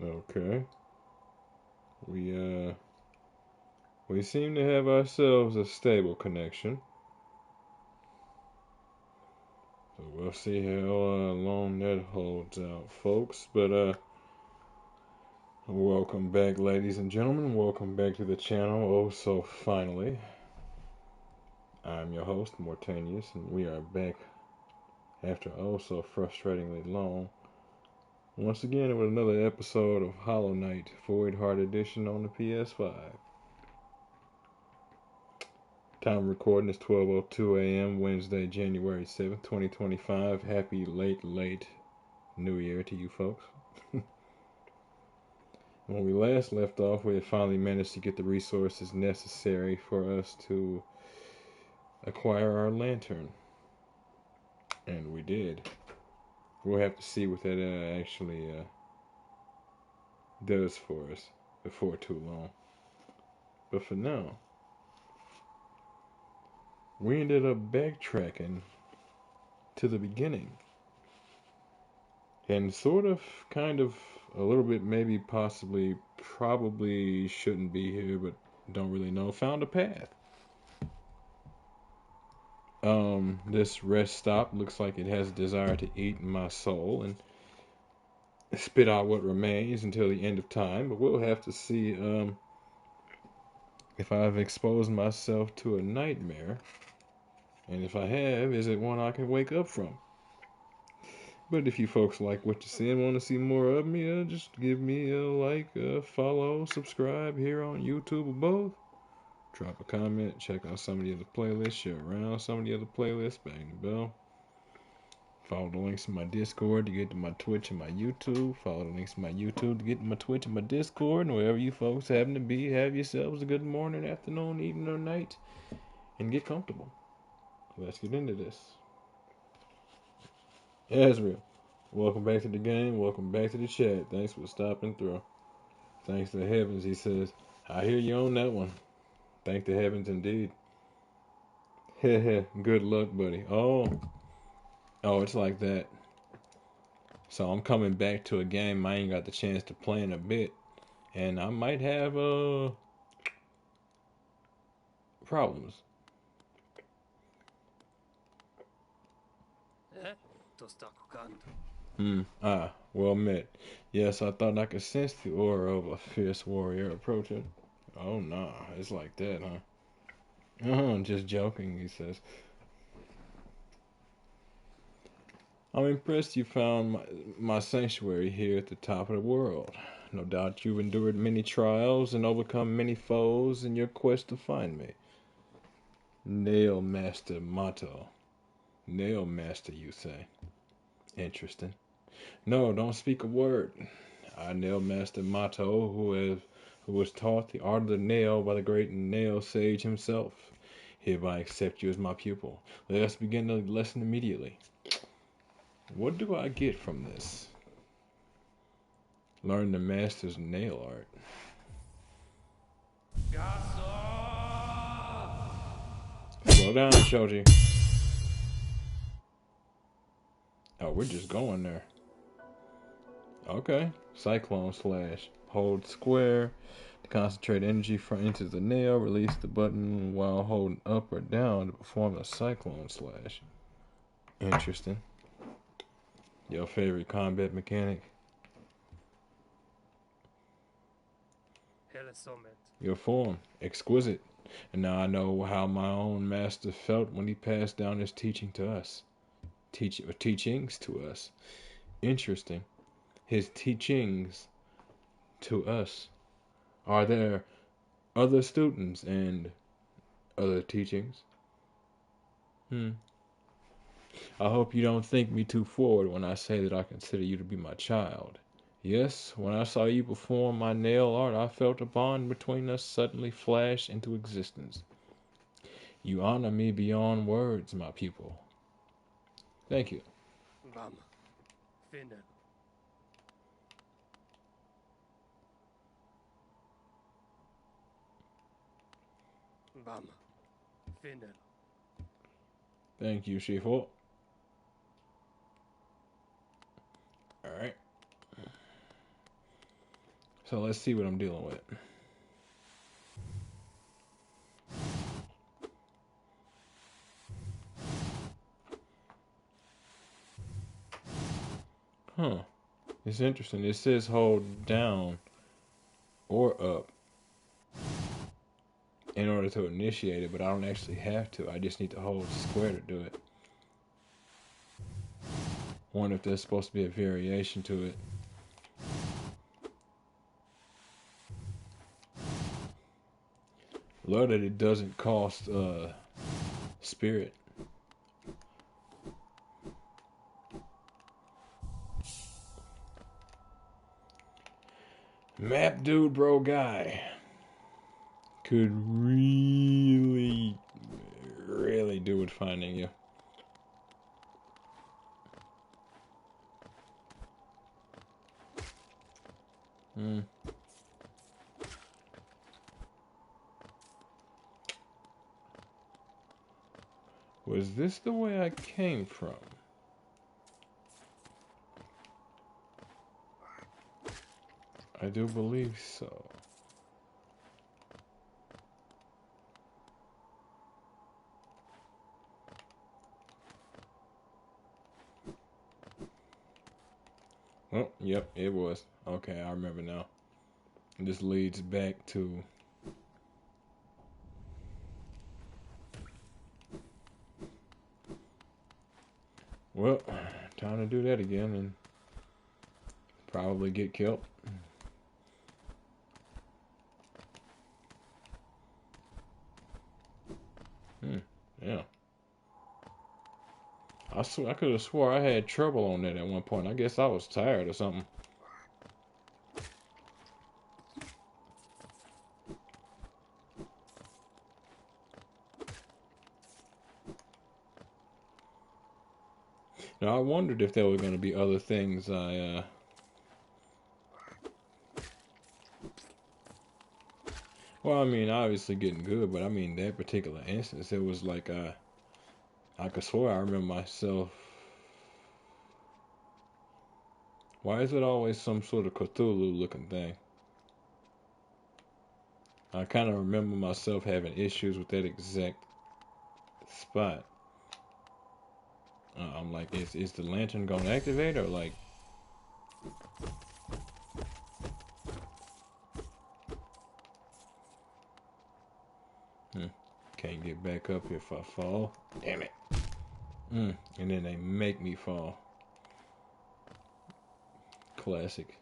Okay. We uh we seem to have ourselves a stable connection. So we'll see how long that holds out, folks. But welcome back, ladies and gentlemen. Welcome back to the channel. Oh, so finally, I'm your host, Mortanius, and we are back after oh so frustratingly long. Once again, with another episode of Hollow Knight Void Heart Edition on the PS5. Time recording is 12:02 a.m. Wednesday, January 7th, 2025. Happy late New Year to you folks. When we last left off, we had finally managed to get the resources necessary for us to acquire our lantern. And we did. We'll have to see what that actually does for us before too long. But for now, we ended up backtracking to the beginning. And sort of, kind of, a little bit, maybe, possibly, probably shouldn't be here, but don't really know. Found a path. This rest stop looks like it has a desire to eat my soul and spit out what remains until the end of time, but we'll have to see if I've exposed myself to a nightmare, and if I have, is it one I can wake up from? But if you folks like what you see and want to see more of me, just give me a like, follow, subscribe here on YouTube or both. Drop a comment, check out some of the other playlists, share around some of the other playlists, bang the bell. Follow the links to my Discord to get to my Twitch and my YouTube. Follow the links to my YouTube to get to my Twitch and my Discord. And wherever you folks happen to be, have yourselves a good morning, afternoon, evening, or night. And get comfortable. Let's get into this. Ezreal, welcome back to the game. Welcome back to the chat. Thanks for stopping through. Thanks to the heavens, he says. I hear you on that one. Thank the heavens indeed. Heh good luck, buddy. Oh, it's like that. So I'm coming back to a game I ain't got the chance to play in a bit. And I might have problems. Well met. Yes, I thought I could sense the aura of a fierce warrior approaching. Oh, nah, it's like that, huh? Oh, just joking, he says. I'm impressed you found my sanctuary here at the top of the world. No doubt you've endured many trials and overcome many foes in your quest to find me. Nail Master Motto. Nail Master, you say? Interesting. No, don't speak a word. I Nail Master Motto, who was taught the art of the nail by the great nail sage himself. Hereby accept you as my pupil. Let us begin the lesson immediately. What do I get from this? Learn the master's nail art. Slow down, Shoji. Oh, we're just going there. Okay. Cyclone Slash. Hold square to concentrate energy into the nail. Release the button while holding up or down to perform a Cyclone Slash. Interesting. Your favorite combat mechanic? Your form. Exquisite. And now I know how my own master felt when he passed down his teaching to us. Teachings to us. Interesting. His teachings to us. Are there other students and other teachings? I hope you don't think me too forward when I say that I consider you to be my child. Yes, when I saw you perform my nail art, I felt a bond between us suddenly flash into existence. You honor me beyond words, my pupil. Thank you. Thank you, Shifu. Alright. So let's see what I'm dealing with. Huh. It's interesting. It says hold down or up in order to initiate it, but I don't actually have to. I just need to hold square to do it. Wonder if there's supposed to be a variation to it. Love that it doesn't cost spirit. Map dude bro guy could really do with finding you. Was this the way I came from? I do believe so. Oh, yep, it was. Okay, I remember now. This leads back to... Well, time to do that again and probably get killed. Yeah. I could have swore I had trouble on that at one point. I guess I was tired or something. Now, I wondered if there were going to be other things Well, I mean, obviously getting good, but I mean, that particular instance, it was like, I could swear I remember myself. Why is it always some sort of Cthulhu looking thing? I kind of remember myself having issues with that exact spot. I'm like, is the lantern going to activate or like... Can't get back up if I fall. Damn it. And then they make me fall. Classic.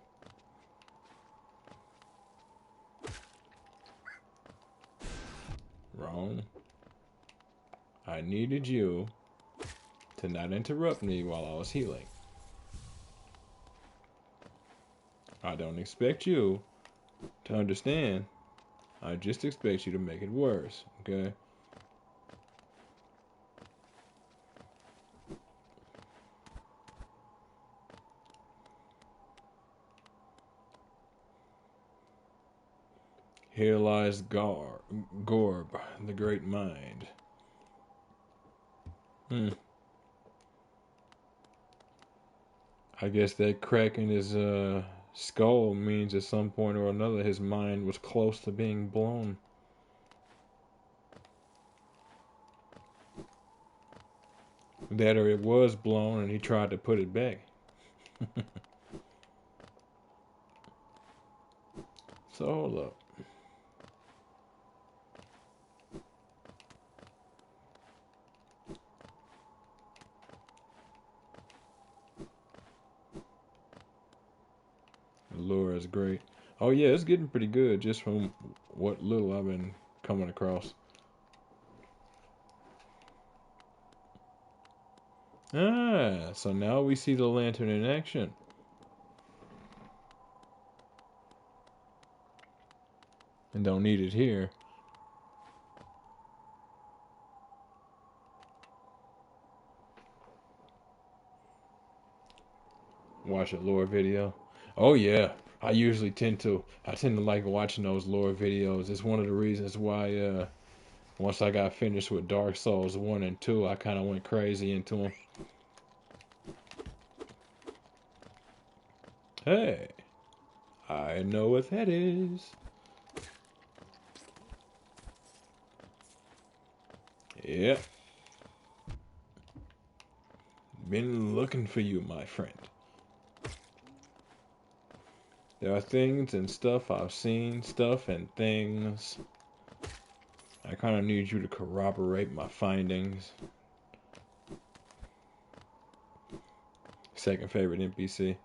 Wrong. I needed you to not interrupt me while I was healing. I don't expect you to understand. I just expect you to make it worse, okay? Here lies Gorb, the great mind. I guess that crack in his skull means at some point or another his mind was close to being blown. That or it was blown and he tried to put it back. So hold up. The lure is great. Oh yeah, it's getting pretty good just from what little I've been coming across. Ah, so now we see the lantern in action. And don't need it here. Watch a lore video. Oh yeah, I tend to like watching those lore videos. It's one of the reasons why once I got finished with Dark Souls 1 and 2, I kind of went crazy into them. Hey, I know what that is. Yep. Been looking for you, my friend. There are things and stuff I've seen, stuff and things. I kind of need you to corroborate my findings. Second favorite NPC.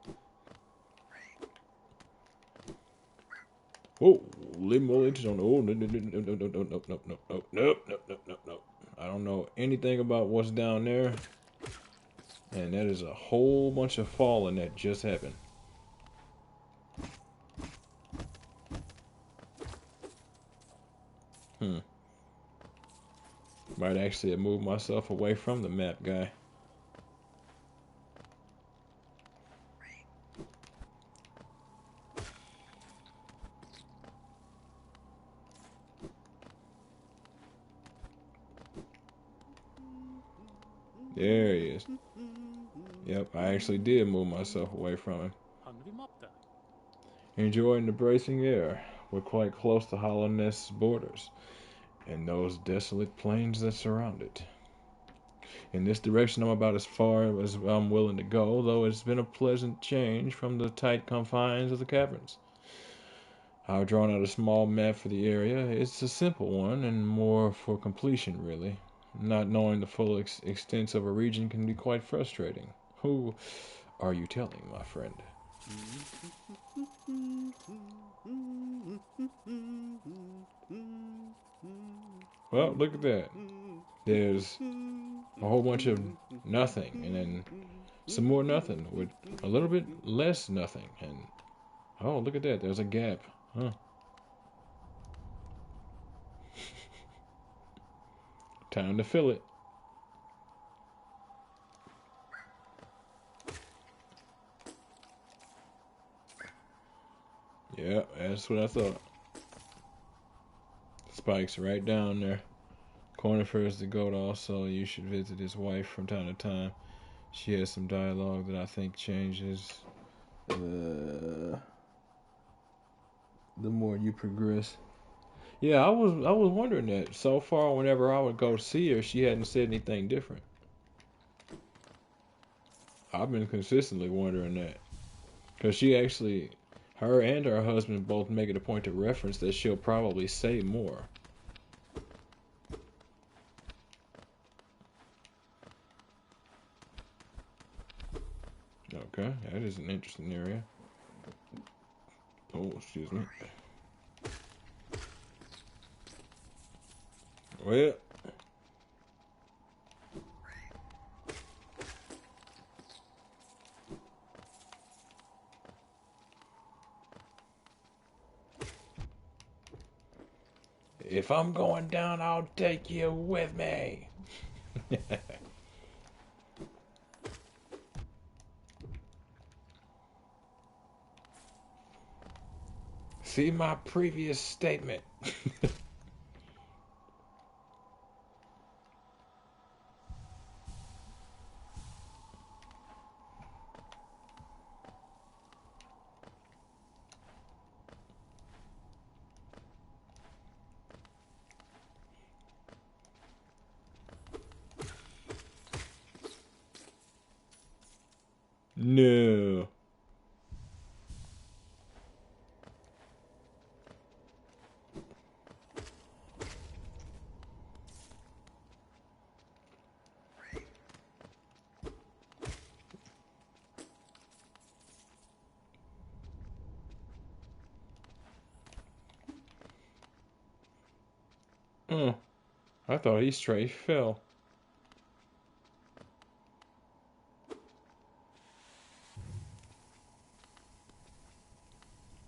Whoa, leave more interest on. Oh, no, no, no, no, no, no, no, no, no, no, no, no, no, no, no. I don't know anything about what's down there. And that is a whole bunch of falling that just happened. Might actually have moved myself away from the map guy. There he is. Yep, I actually did move myself away from him. Enjoying the bracing air. We're quite close to Hollow Nest's borders and those desolate plains that surround it. In this direction, I'm about as far as I'm willing to go, though it's been a pleasant change from the tight confines of the caverns. I've drawn out a small map for the area. It's a simple one and more for completion, really. Not knowing the full extent of a region can be quite frustrating. Who are you telling, my friend? Well, look at that. There's a whole bunch of nothing, and then some more nothing with a little bit less nothing. And oh, look at that. There's a gap. Huh. Time to fill it. Yeah, that's what I thought. Spike's right down there. Cornifers the goat also. You should visit his wife from time to time. She has some dialogue that I think changes the more you progress. Yeah, I was wondering that. So far, whenever I would go see her, she hadn't said anything different. I've been consistently wondering that. Because she actually, her and her husband both make it a point to reference that she'll probably say more. Okay, that is an interesting area. Oh, excuse me. Well, if I'm going down, I'll take you with me. See my previous statement. No. Oh, I thought he straight fell.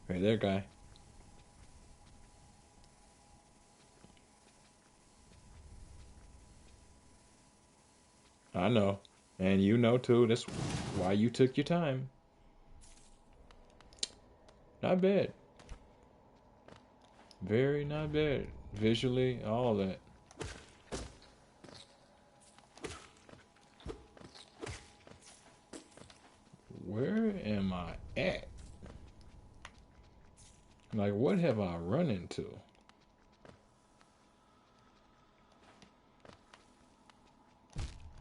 Right there, guy. I know. And you know too. That's why you took your time. Not bad. Very not bad. Visually, all that. Where am I at? Like, what have I run into?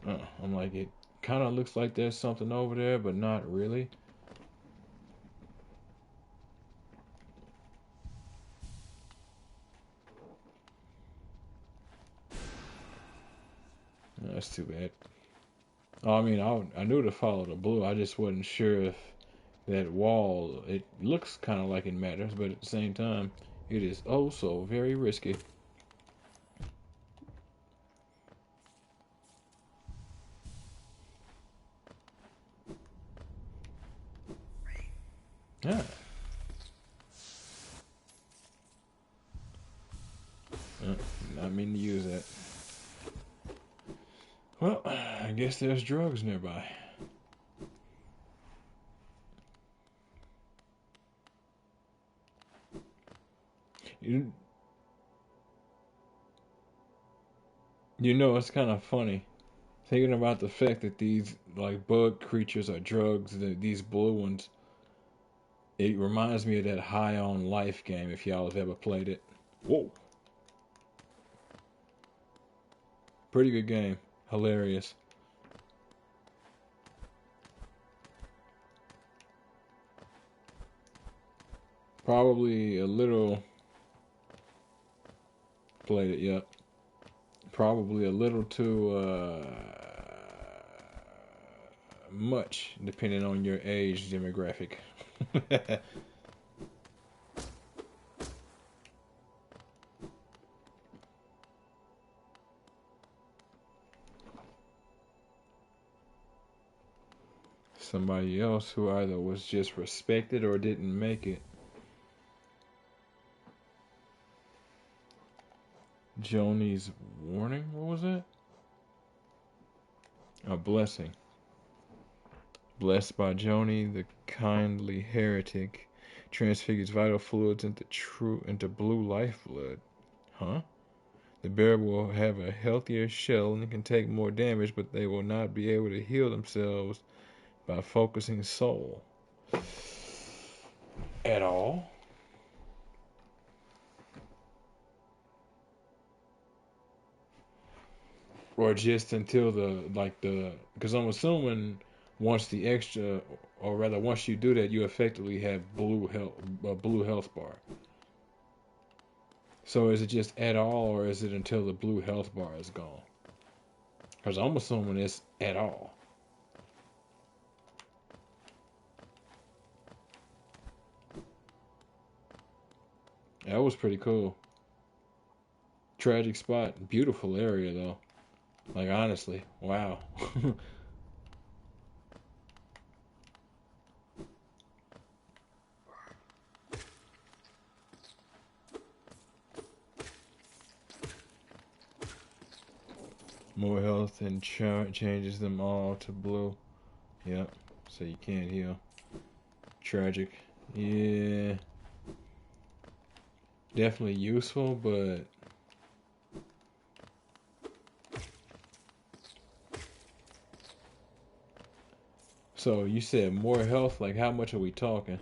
I'm like, it kind of looks like there's something over there, but not really. That's too bad. Oh, I mean, I knew to follow the blue. I just wasn't sure if that wall, it looks kind of like it matters, but at the same time, it is oh so very risky. Yeah. Not mean to use that. Well, I guess there's drugs nearby. You, you know, it's kind of funny thinking about the fact that these like bug creatures are drugs. These blue ones. It reminds me of that High on Life game. If y'all have ever played it. Whoa. Pretty good game. Hilarious. Probably a little. Played it, yep. Probably a little too much, depending on your age demographic. Somebody else who either was just respected or didn't make it. Joni's warning? What was that? A blessing. Blessed by Joni, the kindly heretic, transfigures vital fluids into blue lifeblood. Huh? The bear will have a healthier shell and can take more damage, but they will not be able to heal themselves by focusing soul. At all? Or just until because I'm assuming once the extra, or rather once you do that, you effectively have blue health bar. So is it just at all, or is it until the blue health bar is gone? Because I'm assuming it's at all. That was pretty cool. Tragic spot, beautiful area though. Like honestly, wow. More health and changes them all to blue. Yep. So you can't heal. Tragic. Yeah. Definitely useful, but so you said more health, like how much are we talking?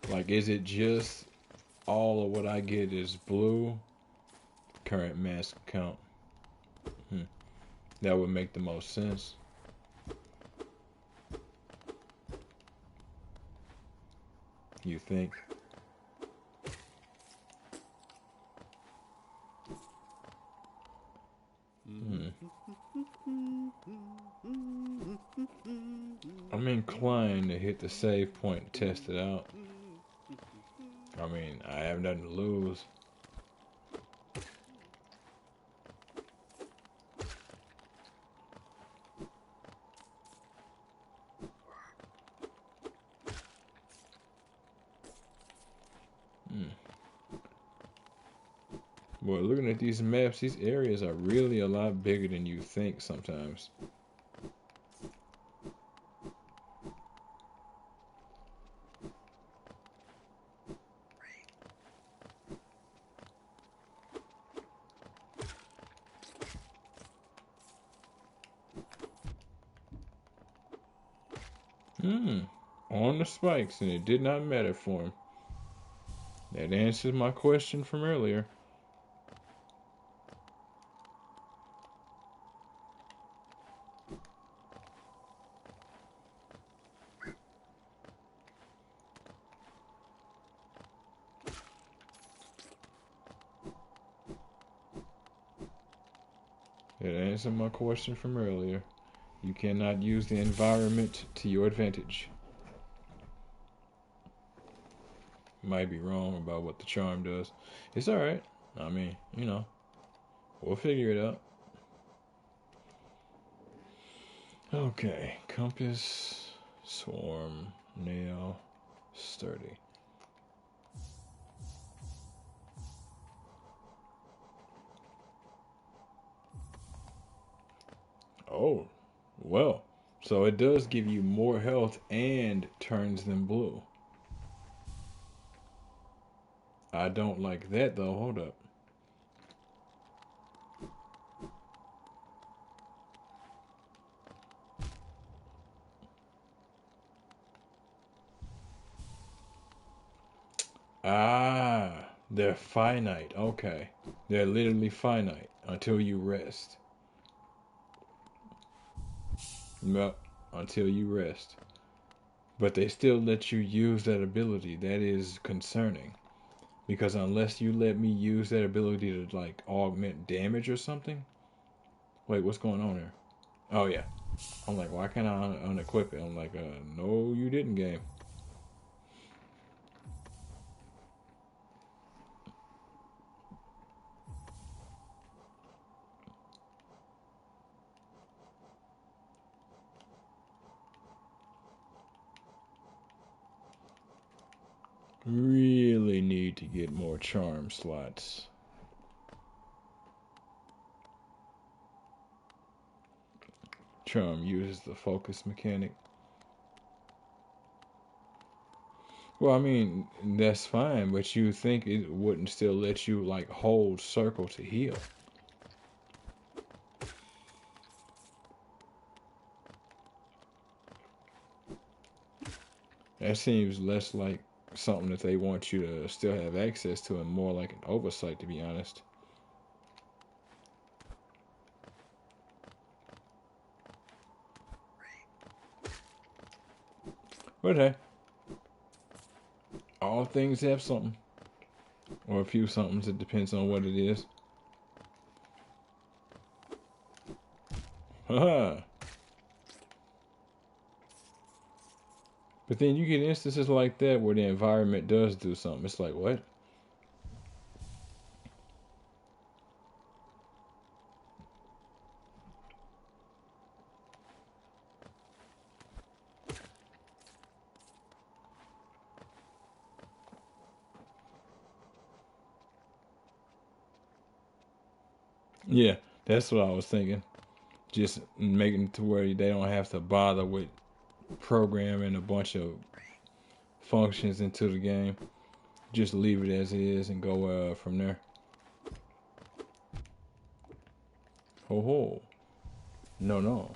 Like is it just all of what I get is blue? Current mass count. That would make the most sense. You think? I'm inclined to hit the save point and test it out. I mean, I have nothing to lose. Boy, looking at these maps, these areas are really a lot bigger than you think sometimes. Hmm. On the spikes, and it did not matter for him. That answers my question from earlier. That answered my question from earlier. You cannot use the environment to your advantage. Might be wrong about what the charm does. It's alright. I mean, we'll figure it out. Okay, compass, swarm, nail, sturdy. Oh, well. So it does give you more health and turns them blue. I don't like that though. Hold up. Ah, they're finite. Okay. They're literally finite until you rest. Well, until you rest. But they still let you use that ability. That is concerning. Because unless you let me use that ability to like augment damage or something. Wait, what's going on here? Oh yeah. I'm like, why can't I unequip it? I'm like, no, you didn't, game. Really need to get more charm slots. Charm uses the focus mechanic. Well, I mean, that's fine, but you think it wouldn't still let you, like, hold circle to heal. That seems less like something that they want you to still have access to and more like an oversight, to be honest. But hey, all things have something. Or a few somethings, it depends on what it is. Haha. But then you get instances like that where the environment does do something. It's like, what? Yeah, that's what I was thinking. Just making it to where they don't have to bother with programming a bunch of functions into the game. Just leave it as it is and go from there. Ho ho. No, no.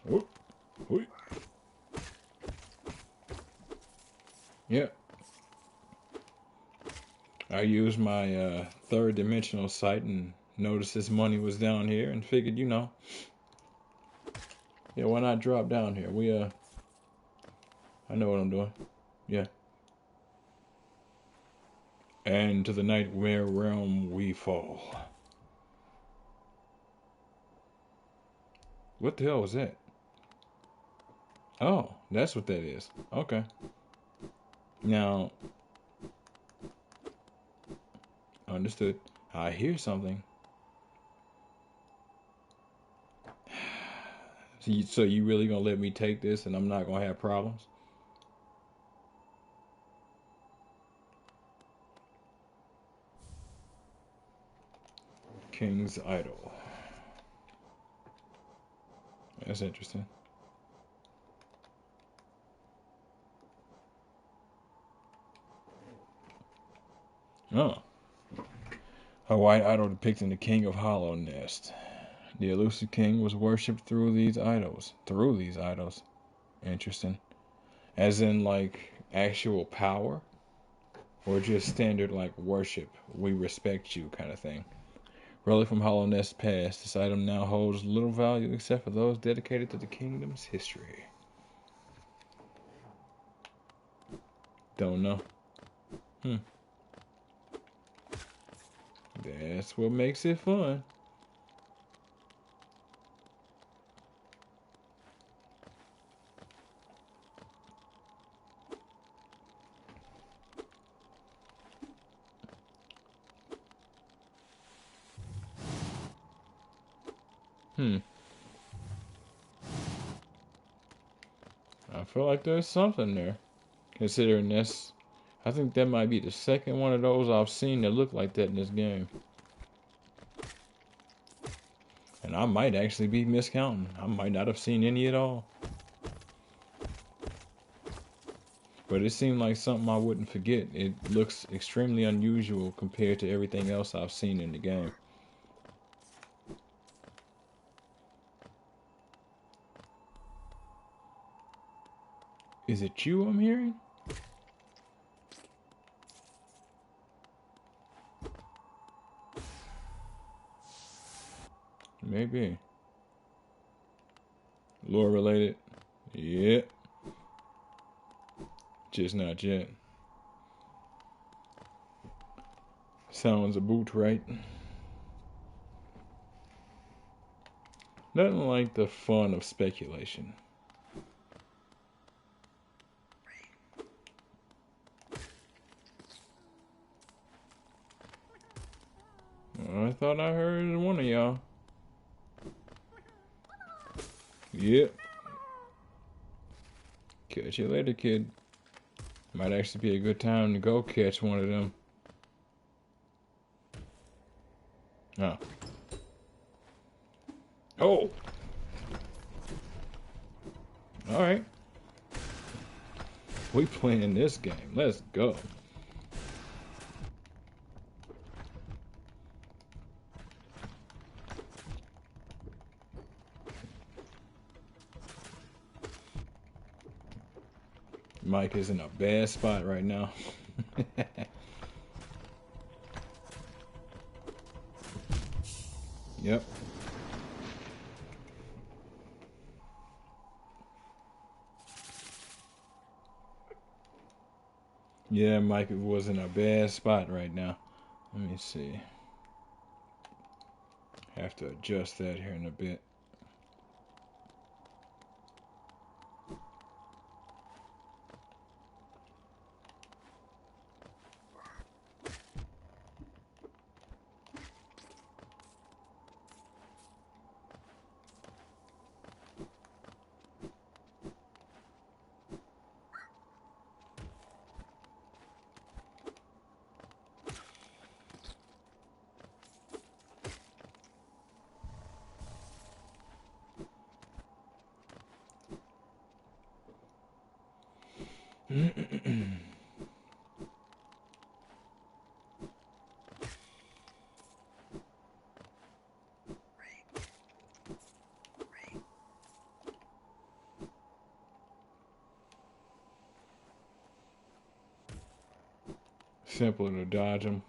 Whoop, whoop. Yeah. I used my third dimensional sight and noticed this money was down here and figured, yeah, why not drop down here? I know what I'm doing. Yeah. And to the nightmare realm we fall. What the hell was that? Oh, that's what that is. Okay. Now, understood. I hear something. So you really gonna let me take this and I'm not gonna have problems? King's Idol. That's interesting. Oh. A white idol depicting the king of Hollow Nest. The elusive king was worshipped through these idols. Interesting. As in, like, actual power? Or just standard, like, worship? We respect you kind of thing. Relic from Hollow Nest's past. This item now holds little value except for those dedicated to the kingdom's history. Don't know. That's what makes it fun. I feel like there's something there. Considering that's, I think that might be the second one of those I've seen that look like that in this game. And I might actually be miscounting. I might not have seen any at all. But it seemed like something I wouldn't forget. It looks extremely unusual compared to everything else I've seen in the game. Is it you I'm hearing? Maybe. Lore related? Yep. Just not yet. Sounds about right. Nothing like the fun of speculation. I thought I heard one of y'all. Yep. Catch you later, kid. Might actually be a good time to go catch one of them. Oh. Oh! Alright. We playing this game. Let's go. Mike is in a bad spot right now. Yep. Yeah, Mike was in a bad spot right now. Let me see. Have to adjust that here in a bit. Simpler to dodge them.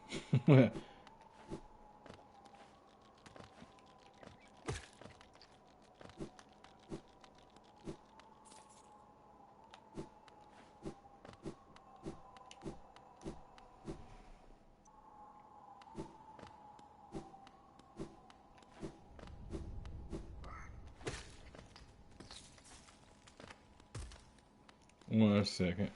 1 second.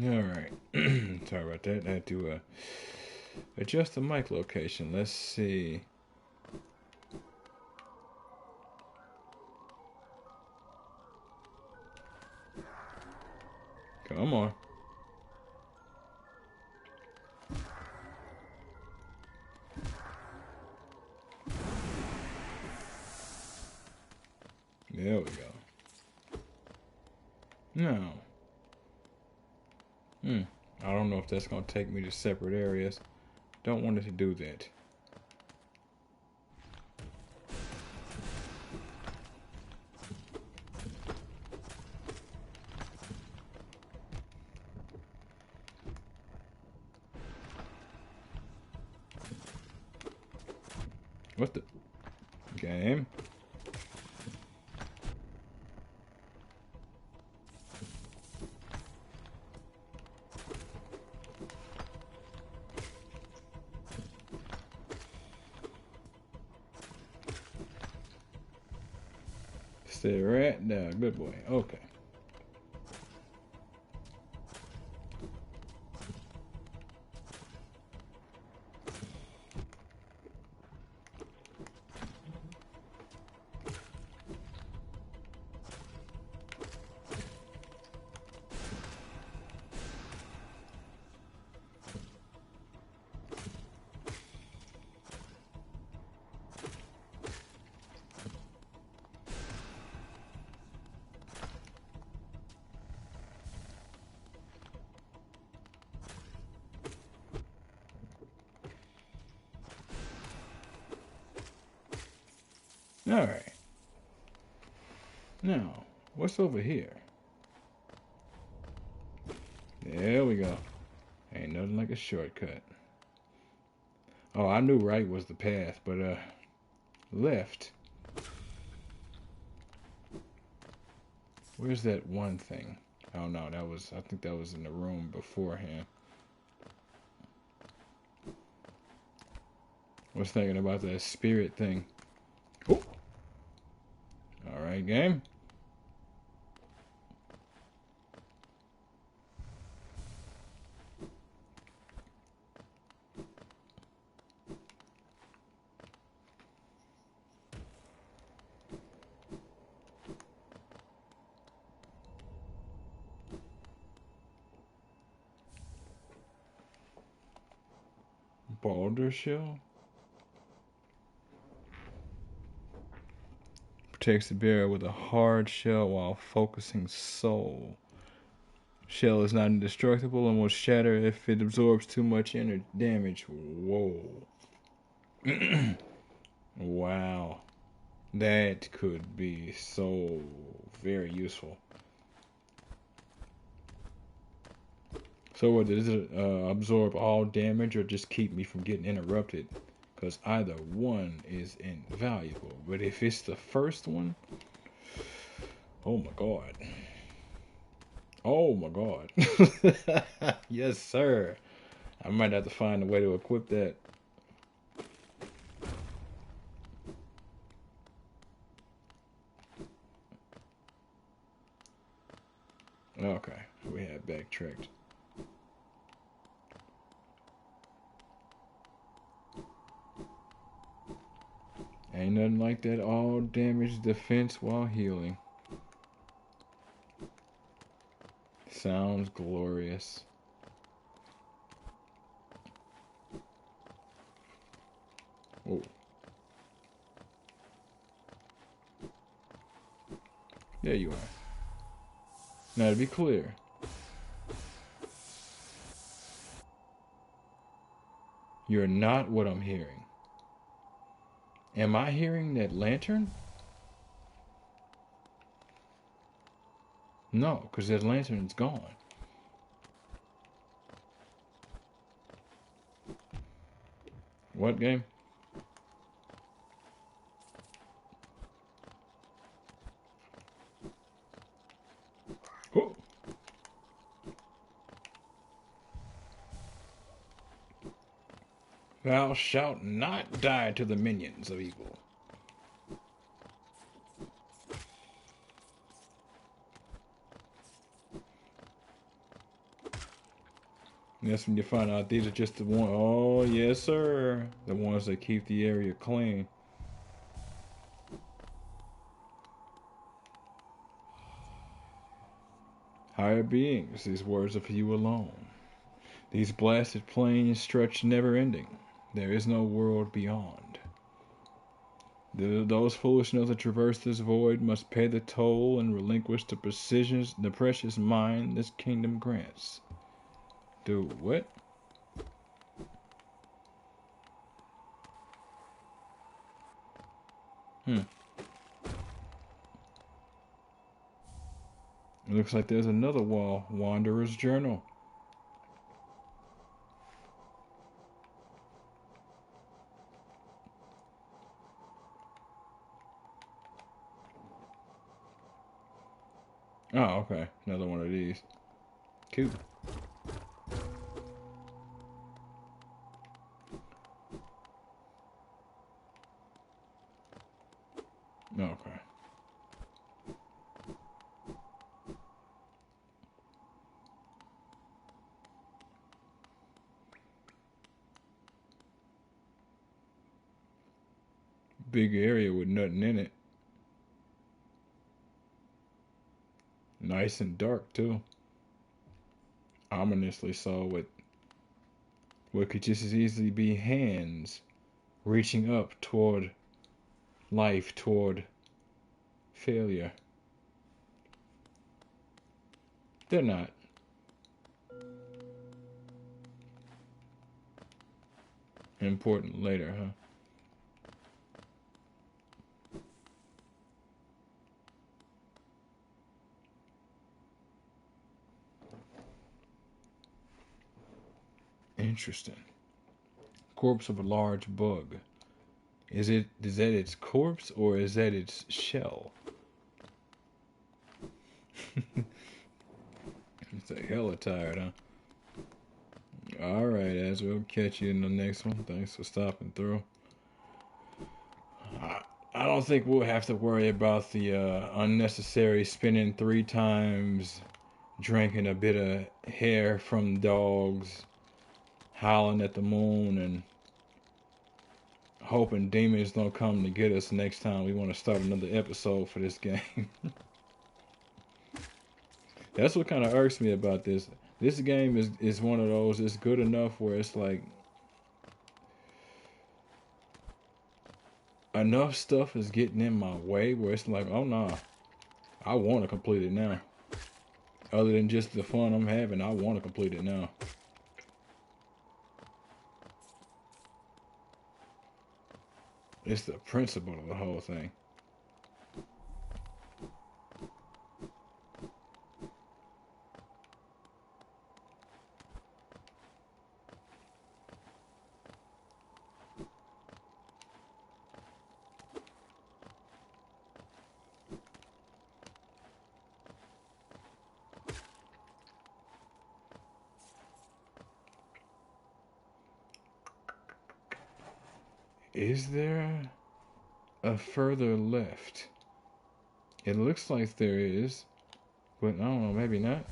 Alright. Sorry about that. I had to adjust the mic location. Let's see. Come on. There we go. Now. I don't know if that's going to take me to separate areas. Don't want it to do that. What the? Game? Stay right there. Good boy. Okay. Alright. Now, what's over here? There we go. Ain't nothing like a shortcut. Oh, I knew right was the path, but left. Where's that one thing? Oh no, I think that was in the room beforehand. I was thinking about that spirit thing. Oh. Alright, game. Boulder shell? Protects the bearer with a hard shell while focusing soul. Shell is not indestructible and will shatter if it absorbs too much inner damage. Whoa. Wow. That could be so very useful. So what, does it absorb all damage or just keep me from getting interrupted? Because either one is invaluable. But if it's the first one, oh my god. Oh my god. Yes, sir. I might have to find a way to equip that. Okay, we have backtracked. Ain't nothing like that all damage defense while healing. Sounds glorious. Oh. There you are. Now to be clear. You're not what I'm hearing. Am I hearing that lantern? No, because that lantern's gone. What game? Oh. Thou shalt not die to the minions of evil. That's when you find out these are just the one. Oh, yes, sir. The ones that keep the area clean. Higher beings, these words are for you alone. These blasted plains stretch never ending. There is no world beyond. Those foolish enough to traverse this void must pay the toll and relinquish the precious mind this kingdom grants. Dude, what? It looks like there's another wall. Wanderer's Journal. Oh, okay. Another one of these. Cool. Okay. Big area with nothing in it. Nice and dark, too. Ominously so, with what could just as easily be hands reaching up toward life, toward failure. They're not. Important later, huh? Interesting. Corpse of a large bug. Is that its corpse or is that its shell? It's a hella tired, huh? Alright, as we'll catch you in the next one. Thanks for stopping through. I don't think we'll have to worry about the unnecessary spinning 3 times, drinking a bit of hair from dogs, howling at the moon, and hoping demons don't come to get us next time we want to start another episode for this game. That's what kind of irks me about this. This game is one of those, it's good enough where it's like, enough stuff is getting in my way where it's like, oh nah, I want to complete it now. Other than just the fun I'm having, I want to complete it now. It's the principle of the whole thing. Is there a further left? It looks like there is, but I don't know, maybe not.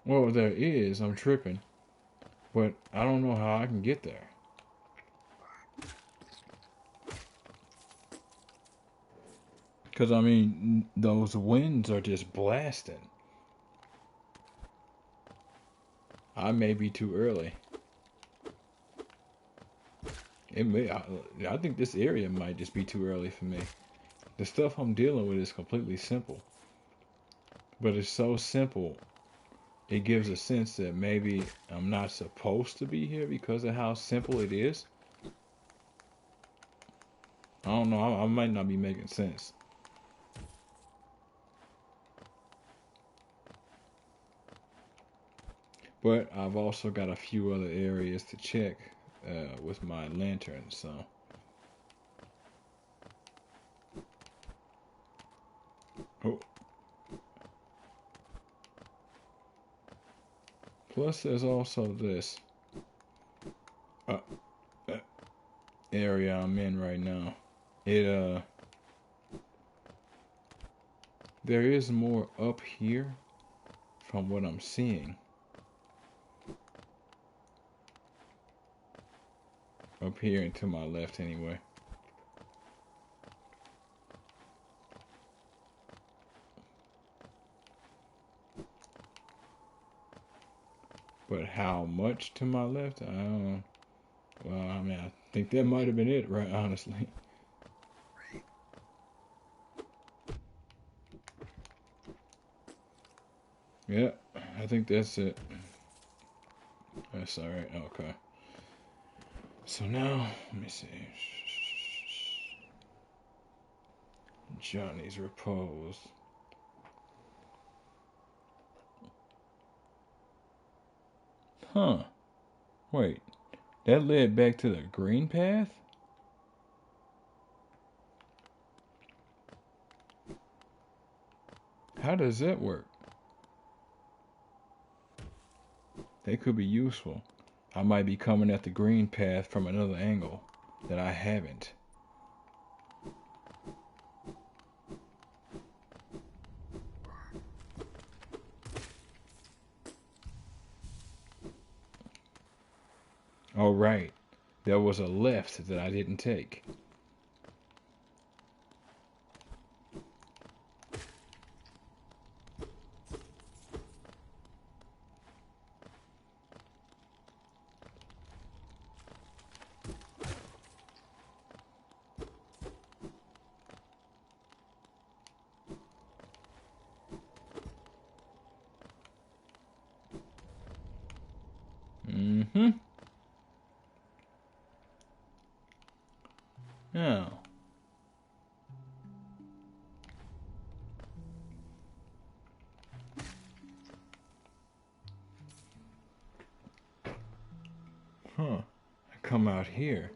Well, there is, I'm tripping, but I don't know how I can get there. Because, I mean, those winds are just blasting. I may be too early. It may. I think this area might just be too early for me. The stuff I'm dealing with is completely simple. But it's so simple, it gives a sense that maybe I'm not supposed to be here because of how simple it is. I don't know. I might not be making sense. But I've also got a few other areas to check with my lantern, so. Oh. Plus, there's also this area I'm in right now. It There is more up here from what I'm seeing. Up here and to my left anyway. But how much to my left? I don't know. Well, I mean, I think that might have been it, right? Honestly. Yeah, I think that's it. That's alright. Okay. So now, let me see. Johnny's repose. Huh. Wait. That led back to the green path? How does that work? They could be useful. I might be coming at the green path from another angle that I haven't. Oh, right. There was a left that I didn't take. Mm-hmm. Now. Huh. I come out here.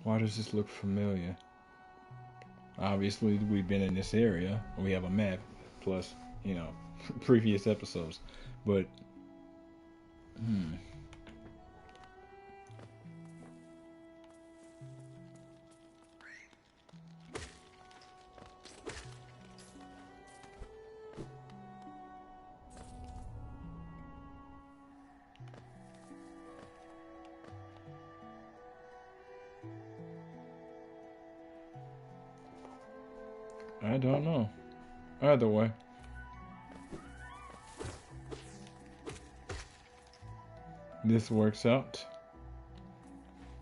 Why does this look familiar? Obviously, we've been in this area. We have a map, plus, previous episodes. But, I don't know. Either way. This works out.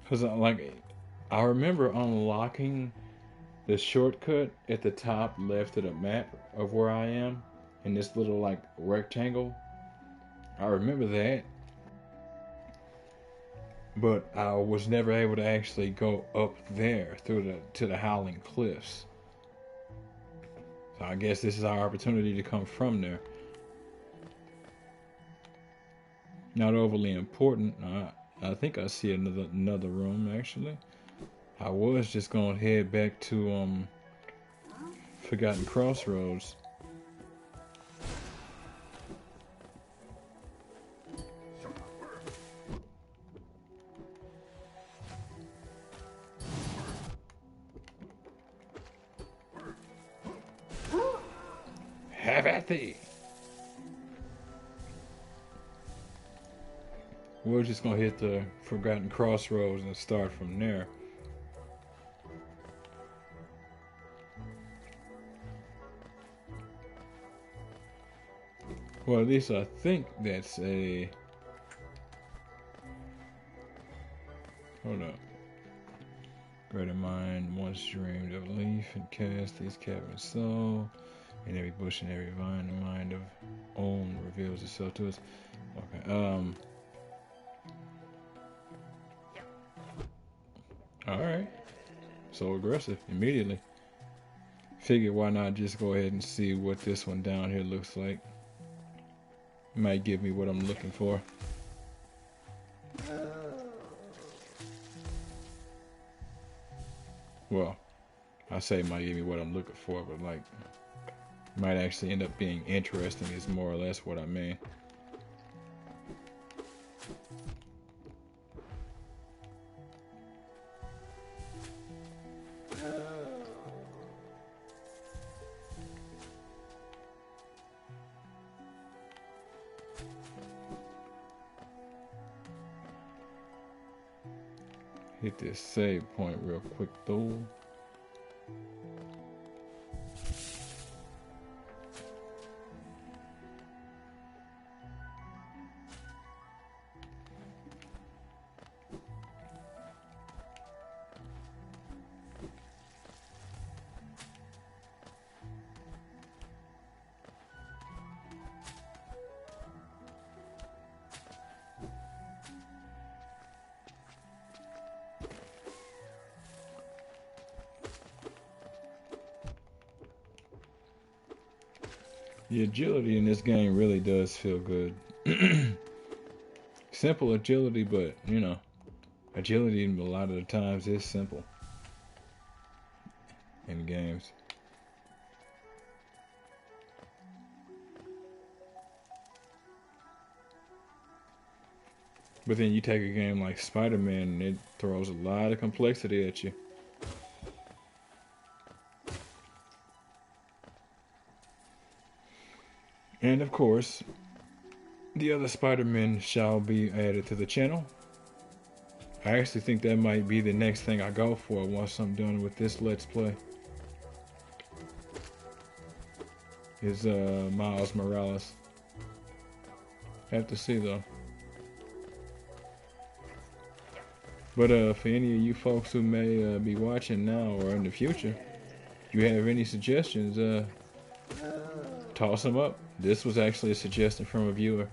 Because, I remember unlocking the shortcut at the top left of the map of where I am. In this little, rectangle. I remember that. But I was never able to actually go up there to the Howling Cliffs. So I guess this is our opportunity to come from there. Not overly important. I think I see another room actually. I was just gonna head back to Forgotten Crossroads. Have at thee. We're just gonna hit the Forgotten Crossroads and start from there. Well, at least I think that's a... Hold up. Greater mind once dreamed of leaf and cast these caverns soul. In every bush and every vine, the mind of own reveals itself to us. Okay, Alright. So aggressive, immediately. Figure why not just go ahead and see what this one down here looks like. Might give me what I'm looking for. Well, I say might give me what I'm looking for, but might actually end up being interesting is more or less what I mean. Hit this save point real quick though. The agility in this game really does feel good. Simple agility, but you know, agility a lot of the times is simple in games. But then you take a game like Spider-Man and it throws a lot of complexity at you. And of course, the other Spider-Men shall be added to the channel. I actually think that might be the next thing I go for once I'm done with this Let's Play. Is Miles Morales. Have to see though. But for any of you folks who may be watching now or in the future, if you have any suggestions, toss them up. This was actually a suggestion from a viewer,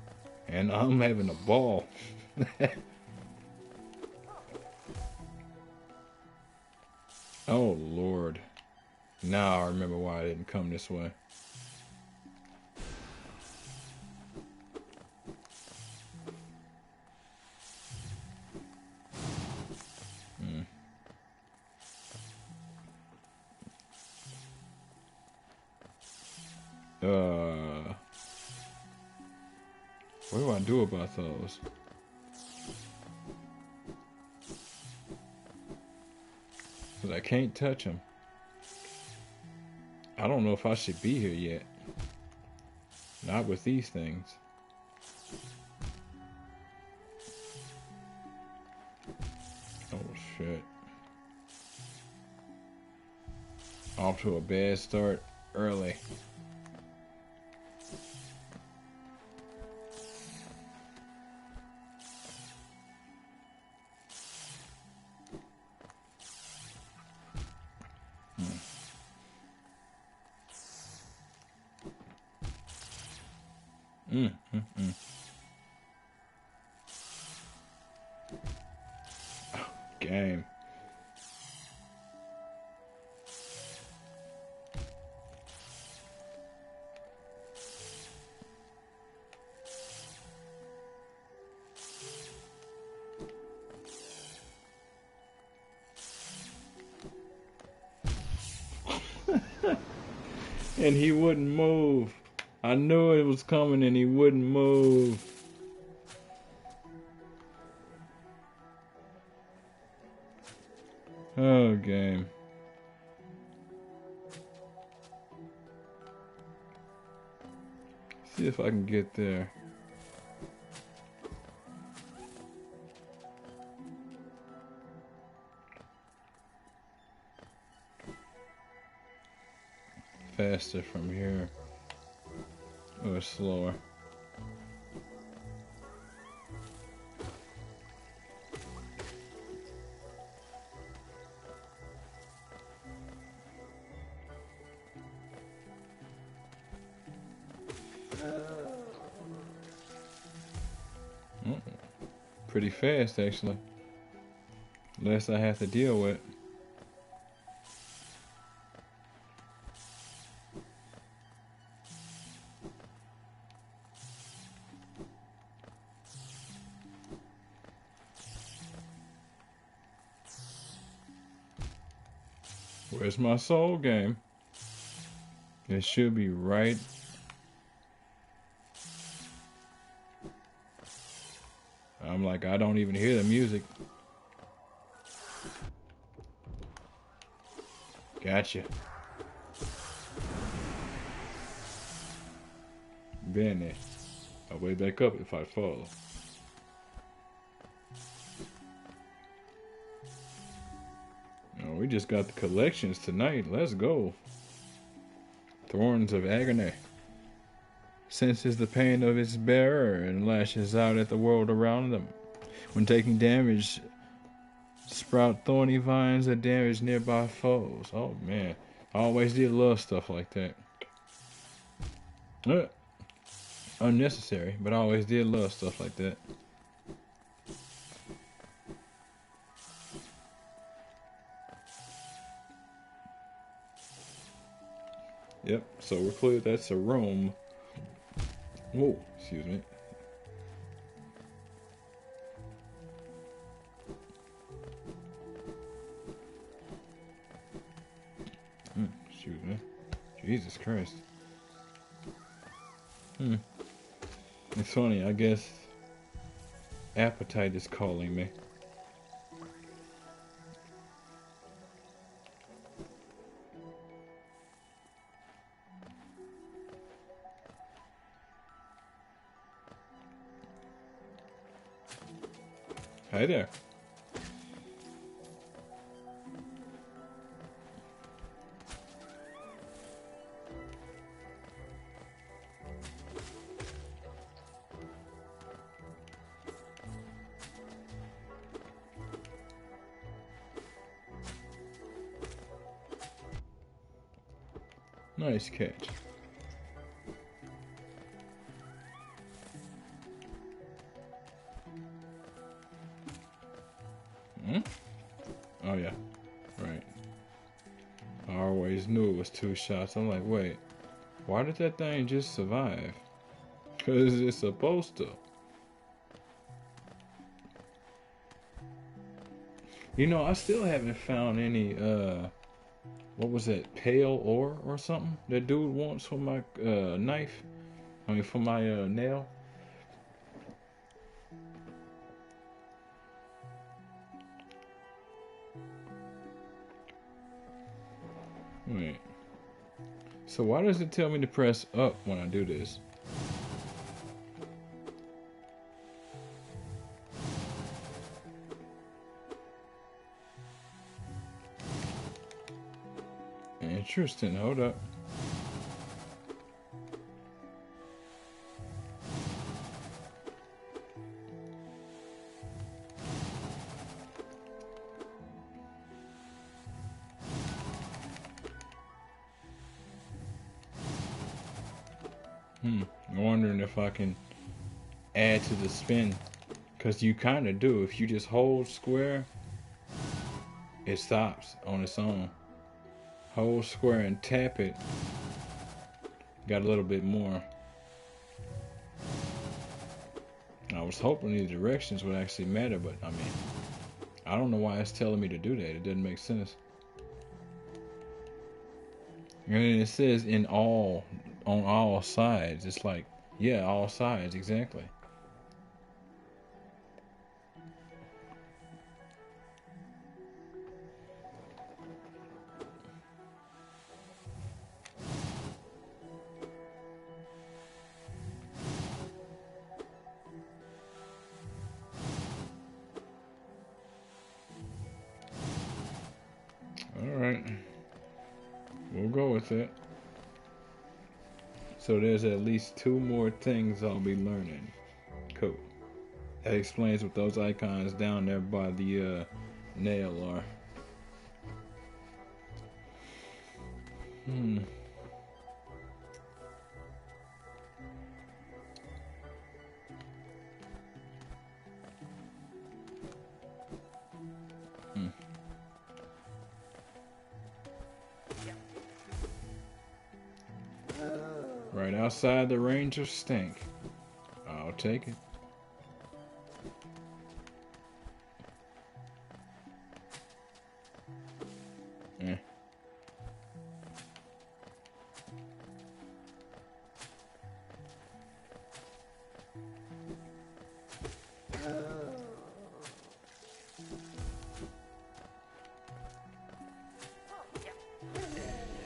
and I'm having a ball. Oh Lord. Now I remember why I didn't come this way. What do I do about those? Because I can't touch them. I don't know if I should be here yet. Not with these things. Oh shit. Off to a bad start early. Game. And he wouldn't move. I knew it was coming and he wouldn't move. Oh, game. See if I can get there. Faster from here. Or slower. Pretty fast, actually. Less I have to deal with. Where's my soul game? It should be right. I'm like, I don't even hear the music. Gotcha. Been there. I'll way back up if I fall. we just got the collections tonight. Let's go. Thorns of Agony. Senses the pain of its bearer and lashes out at the world around them. When taking damage, sprout thorny vines that damage nearby foes. Oh man, I always did love stuff like that. Unnecessary, but I always did love stuff like that. Yep, so we're clear that's a roam. Whoa, excuse me. Excuse me. Jesus Christ. It's funny, I guess appetite is calling me. Hi there. Nice catch. Oh yeah, right. I always knew it was 2 shots. I'm like, wait, why did that thing just survive? Because it's supposed to. You know, I still haven't found any, what was that, pale ore or something that dude wants for my knife? I mean, for my nail? Wait. So why does it tell me to press up when I do this? Interesting, hold up. I'm wondering if I can add to the spin. Because you kind of do. If you just hold square, it stops on its own. Hold square and tap it. Got a little bit more. I was hoping these directions would actually matter, but I mean, I don't know why it's telling me to do that. It doesn't make sense. And it says on all sides. It's like, yeah, all sides, exactly. Alright. We'll go with it. So there's at least 2 more things I'll be learning. Cool. That explains what those icons down there by the nail are. Right outside the range of stink. I'll take it.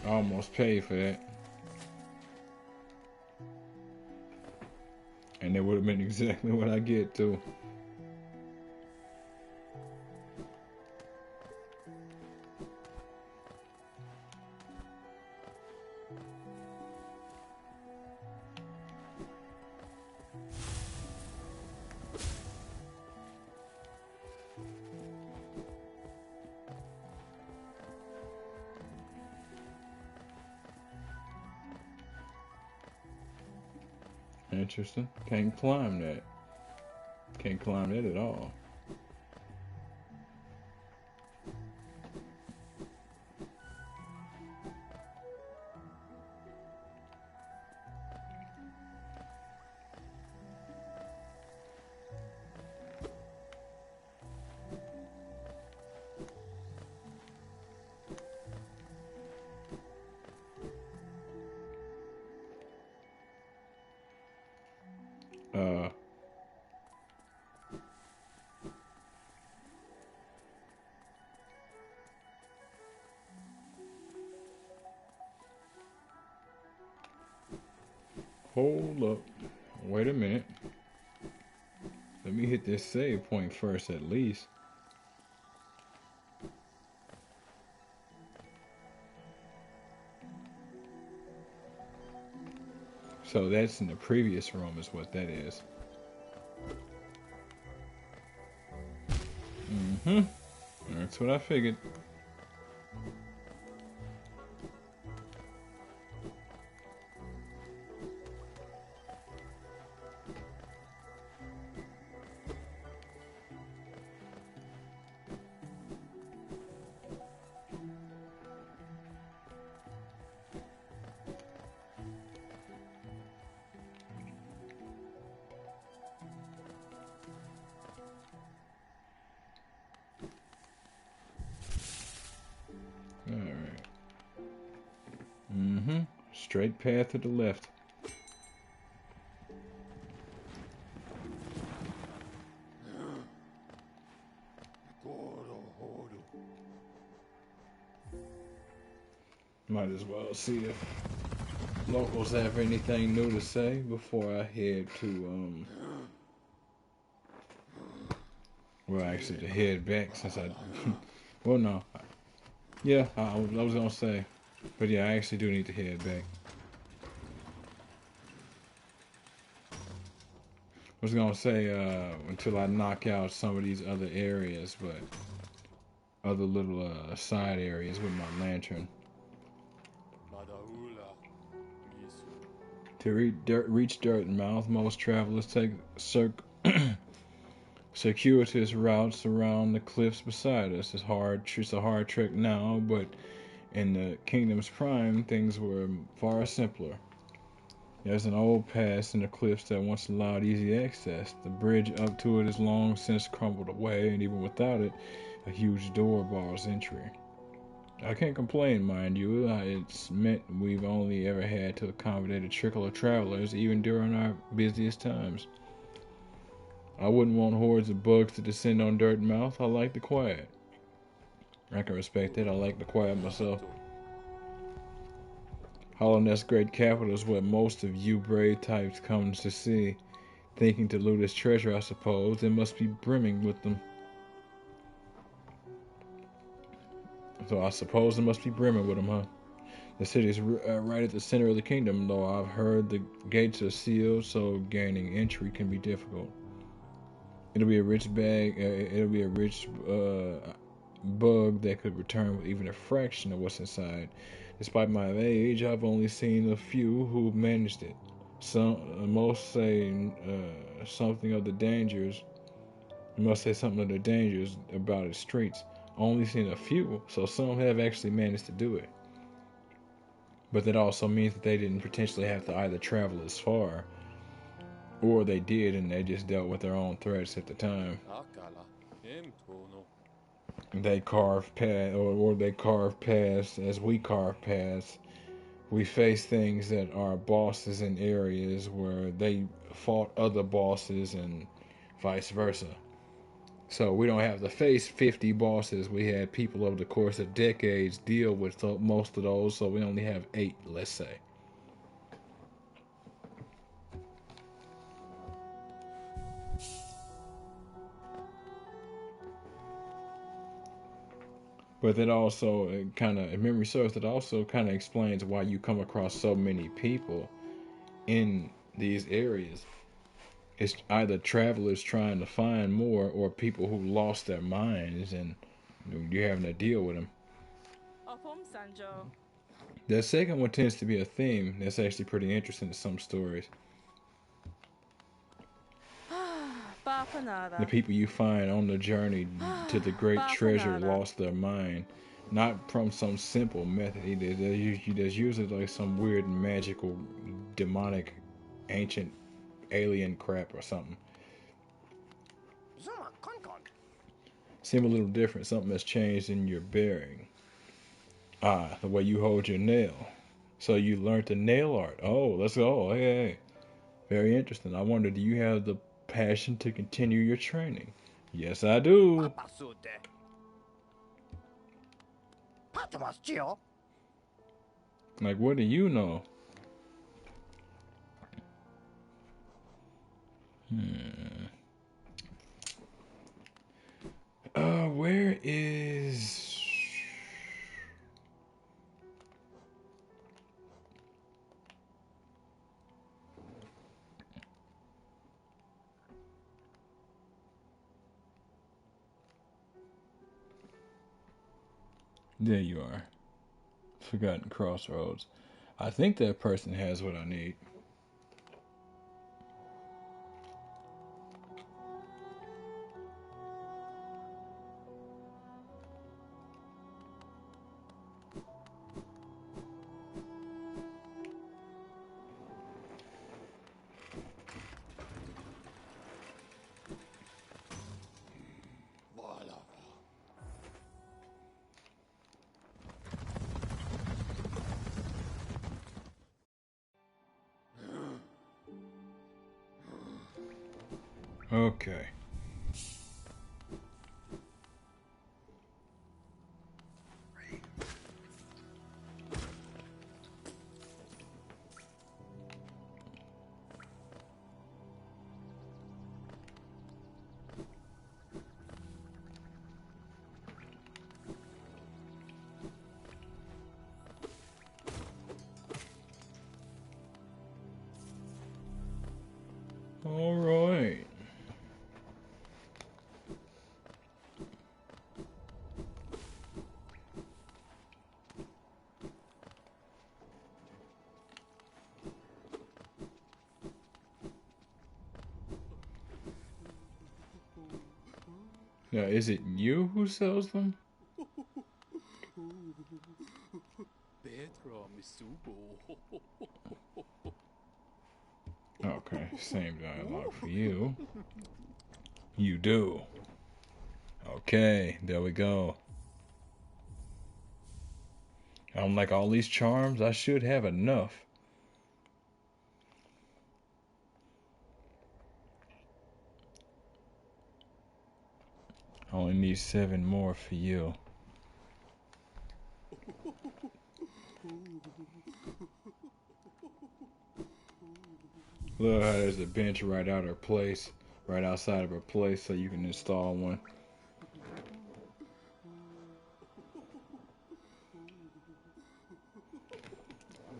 I almost paid for that. And it would have been exactly what I get too. Interesting. Can't climb that. Can't climb that at all. Uh, Hold up. Wait a minute. Let me hit this save point first at least. So that's in the previous room is what that is. Mm-hmm. That's what I figured. Alright. Mm-hmm. Straight path to the left. Might as well see if locals have anything new to say before I head to well, actually to head back since I well no, yeah, I was gonna say, but yeah, I actually do need to head back. I was gonna say until I knock out some of these other areas, but other little side areas with my lantern. To reach Dartmouth, most travelers take circuitous routes around the cliffs beside us. It's a hard trek now, but in the Kingdom's prime, things were far simpler. There's an old pass in the cliffs that once allowed easy access. The bridge up to it is long since crumbled away, and even without it, a huge door bars entry. I can't complain, mind you. It's meant we've only ever had to accommodate a trickle of travelers, even during our busiest times. I wouldn't want hordes of bugs to descend on Dartmouth. I like the quiet. I can respect it. I like the quiet myself. Hollowness Great Capital is what most of you brave types come to see. Thinking to loot its treasure, I suppose. It must be brimming with them. So I suppose it must be brimming with them, huh? The city is right at the center of the kingdom, though I've heard the gates are sealed, so gaining entry can be difficult. It'll be a rich bag. It'll be a rich bug that could return with even a fraction of what's inside. Despite my age, I've only seen a few who've managed it. Most say something of the dangers. Must say something of the dangers about its streets. Only seen a few, so some have actually managed to do it. But that also means that they didn't potentially have to either travel as far, or they did and they just dealt with their own threats at the time. They carved past, or they carved past as we carve past. We face things that are bosses in areas where they fought other bosses and vice versa. So we don't have to face 50 bosses. We had people over the course of decades deal with most of those, so we only have 8, let's say. But that also kind of, if memory serves, that also kind of explains why you come across so many people in these areas. It's either travelers trying to find more or people who lost their minds and you're having to deal with them. The second one tends to be a theme that's actually pretty interesting in some stories. The people you find on the journey to the great treasure lost their mind. Not from some simple method. There's usually like some weird magical, demonic, ancient, alien crap or something. Seem a little different. Something has changed in your bearing. Ah, the way you hold your nail. So you learned the nail art. Oh, let's go. Hey. Very interesting. I wonder, do you have the passion to continue your training? Yes, I do. Like, what do you know? Where is... There you are. Forgotten Crossroads. I think that person has what I need. Okay. All right. Now, is it you who sells them? Okay, same dialogue for you. You do. Okay, there we go. I'm like, all these charms, I should have enough. I only need 7 more for you. Look how there's a bench right out her place, right outside of her place, so you can install one.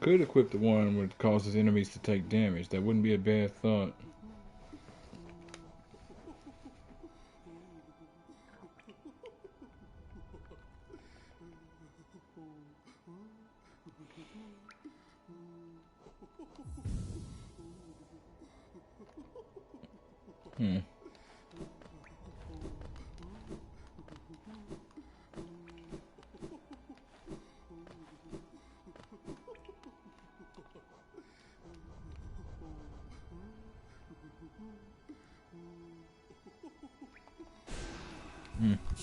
Could equip the one which causes enemies to take damage. That wouldn't be a bad thought.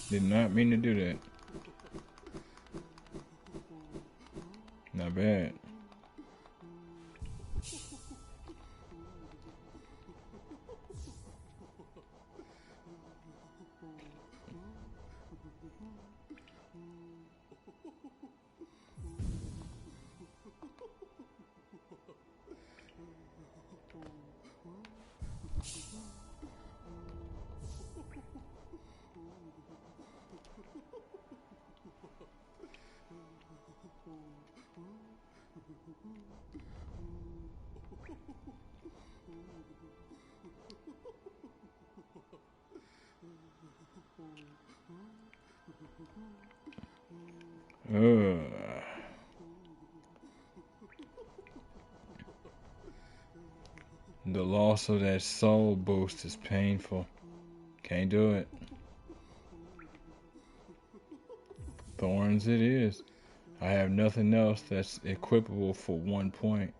Did not mean to do that. Not bad. The loss of that soul boost is painful. Can't do it. Thorns it is. I have nothing else that's equipable for 1 point.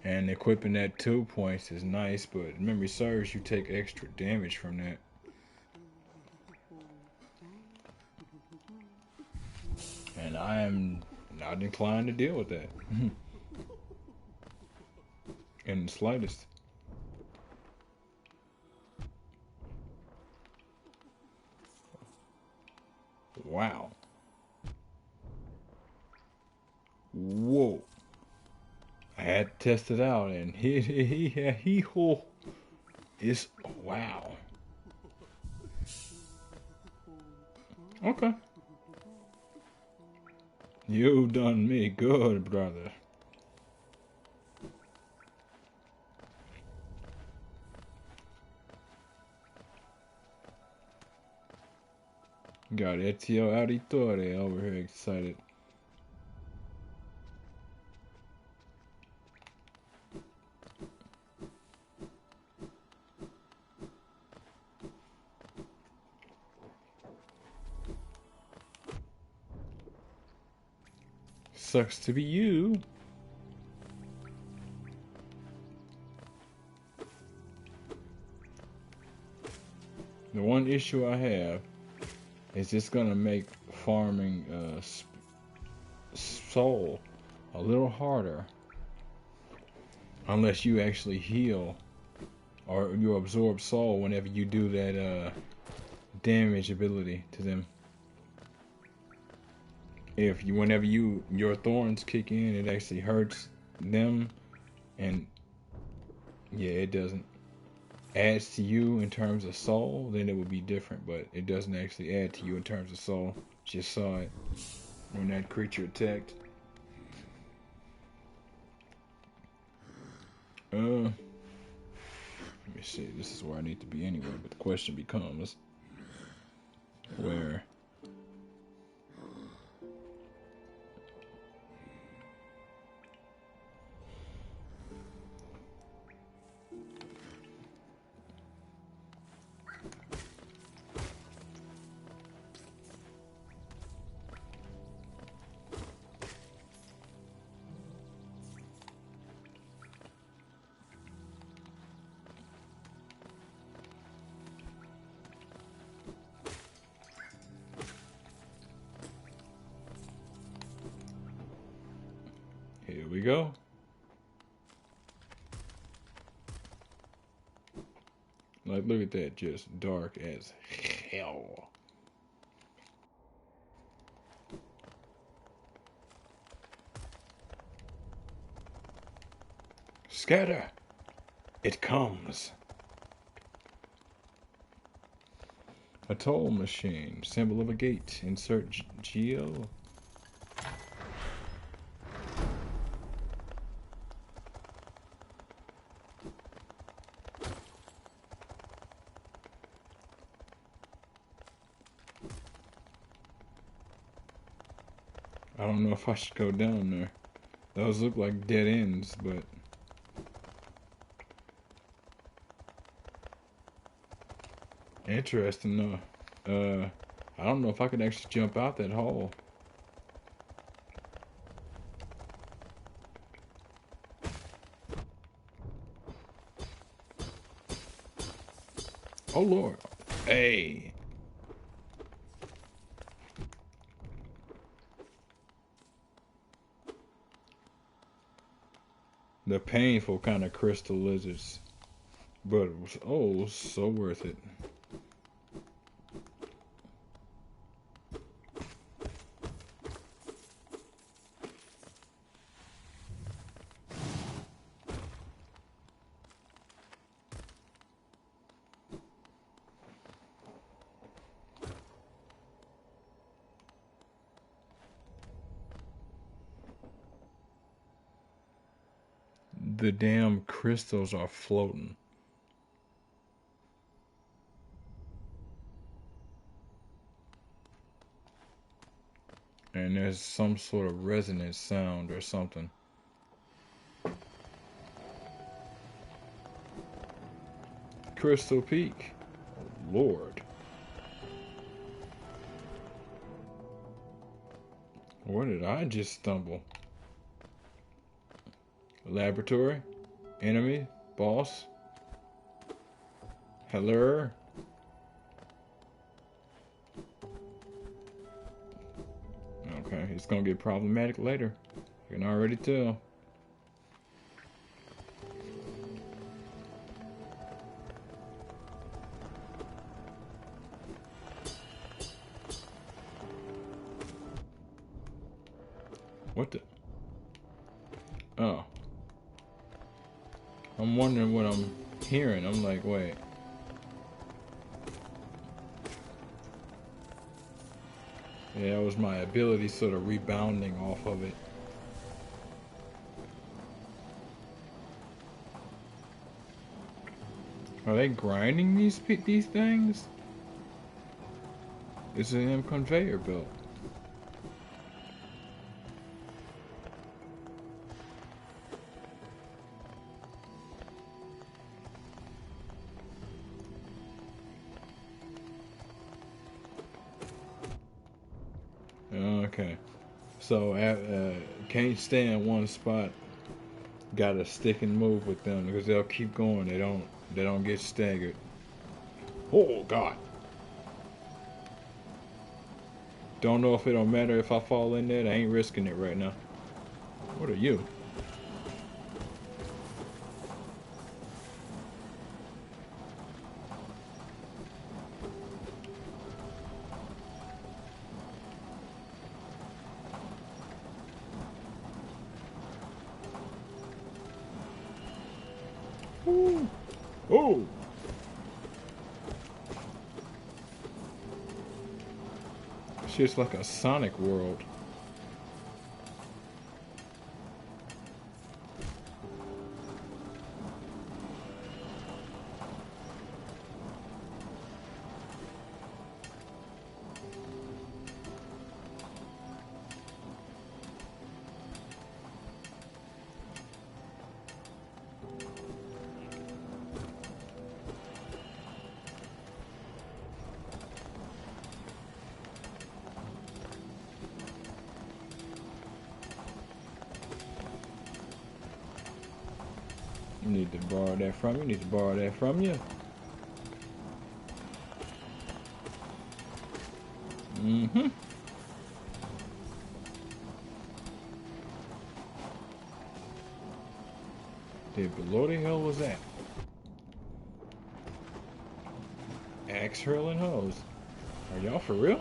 And equipping at 2 points is nice, but memory serves, you take extra damage from that. And I am not inclined to deal with that. In the slightest. Wow. Whoa. I had to test it out, and he is wow. Okay. You done me good, brother. Got Ezio Auditore over here excited. Sucks to be you. The one issue I have is it's gonna make farming soul a little harder unless you actually heal or you absorb soul whenever you do that damage ability to them. If you, whenever your thorns kick in, it actually hurts them, and yeah, it doesn't adds to you in terms of soul. Then it would be different, but it doesn't actually add to you in terms of soul. Just saw it when that creature attacked. Let me see. This is where I need to be anyway. But the question becomes, where? Here we go. Like, look at that, just dark as hell. Scatter! It comes. A toll machine, symbol of a gate. Insert geo. I don't know if I should go down there. Those look like dead ends, but interesting though. I don't know if I could actually jump out that hole. Oh Lord. Hey. The painful kind of crystal lizards. But it was, oh, so worth it. The damn crystals are floating. And there's some sort of resonant sound or something. Crystal Peak. Lord. Where did I just stumble? Laboratory? Enemy? Boss? Hello? Okay, it's gonna get problematic later. I can already tell. What the? Oh. I'm wondering what I'm hearing. I'm like, wait. Yeah, it was my ability sort of rebounding off of it. Are they grinding these things? It's a damn conveyor belt. Okay, so can't stay in one spot. Got to stick and move with them because they'll keep going. They don't get staggered. Oh God! Don't know if it'll matter if I fall in there. I ain't risking it right now. What are you? Ooh. Oh! Shit's like a Sonic world. You need to borrow that from you. Need to borrow that from you. Mm-hmm. Dude, below the hell was that? Axe hurling hose. Are y'all for real?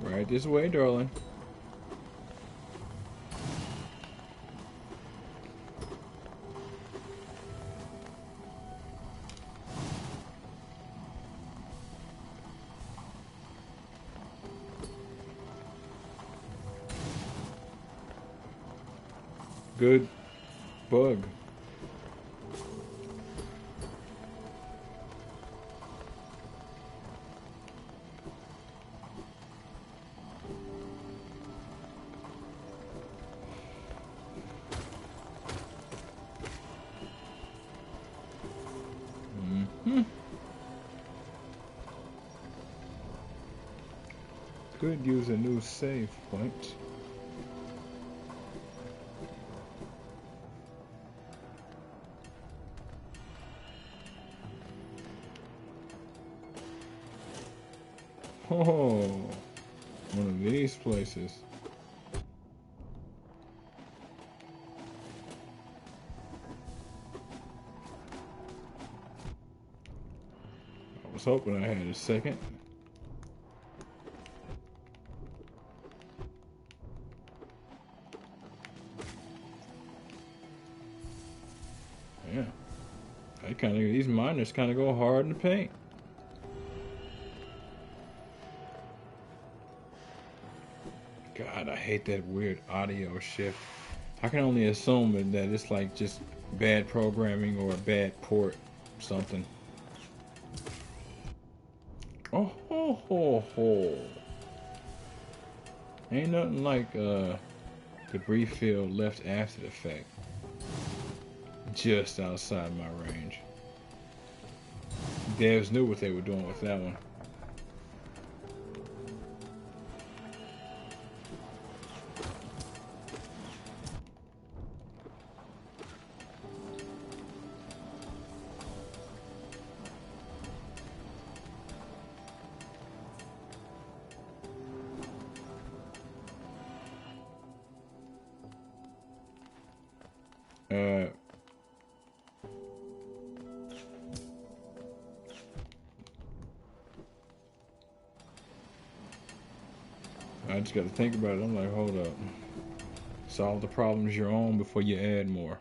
Right this way, darling. Good bug. Could use a new save point. Oh, one of these places. I was hoping I had a second. Yeah, these miners kind of go hard in the paint. God, I hate that weird audio shift. I can only assume that it's like just bad programming or a bad port, something. Oh ho ho ho! Ain't nothing like debris field left after the fact. Just outside my range. Devs knew what they were doing with that one. I just got to think about it. I'm like, hold up. Solve the problems you're on before you add more.